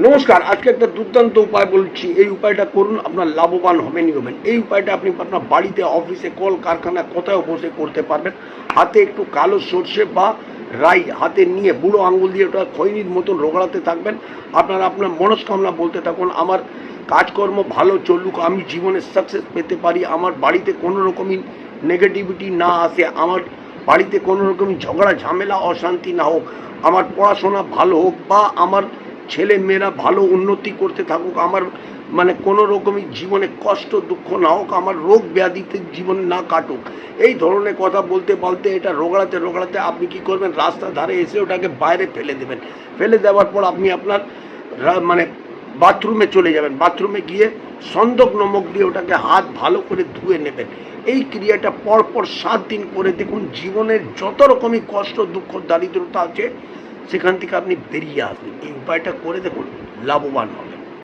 নমস্কার। আজকে একটা দুর্দান্ত উপায় বলছি, এই উপায়টা করুন, আপনার লাভবান হবেনই হবেন। এই উপায়টা আপনি আপনার বাড়িতে, অফিসে, কল কারখানা কোথাও বসে করতে পারবেন। হাতে একটু কালো সর্ষে বা রাই হাতে নিয়ে বুড়ো আঙুল দিয়ে ওটা খৈনির মতন রোগড়াতে থাকবেন। আপনার মনস্কামনা বলতে থাকুন, আমার কাজকর্ম ভালো চলুক, আমি জীবনে সাকসেস পেতে পারি, আমার বাড়িতে কোনো রকমই নেগেটিভিটি না আসে, আমার বাড়িতে কোনো রকমই ঝগড়া ঝামেলা অশান্তি না হোক, আমার পড়াশোনা ভালো হোক, বা আমার ছেলে মেয়েরা ভালো উন্নতি করতে থাকুক, আমার কোনো রকমই জীবনে কষ্ট দুঃখ না হোক, আমার রোগ ব্যাধিতে জীবন না কাটুক। এই ধরনের কথা বলতে বলতে এটা রোগড়াতে রোগড়াতে আপনি কি করবেন, রাস্তার ধারে এসে ওটাকে বাইরে ফেলে দেবেন। ফেলে দেওয়ার পর আপনি আপনার বাথরুমে চলে যাবেন। বাথরুমে গিয়ে সন্দক নমক দিয়ে ওটাকে হাত ভালো করে ধুয়ে নেবেন। এই ক্রিয়াটা পরপর 7 দিন করে দেখুন, জীবনের যত রকমই কষ্ট দুঃখ দারিদ্রতা আছে সেখান থেকে আপনি বেরিয়ে আসবেন। এই উপায়টা করে দেখুন, লাভবান হবেন।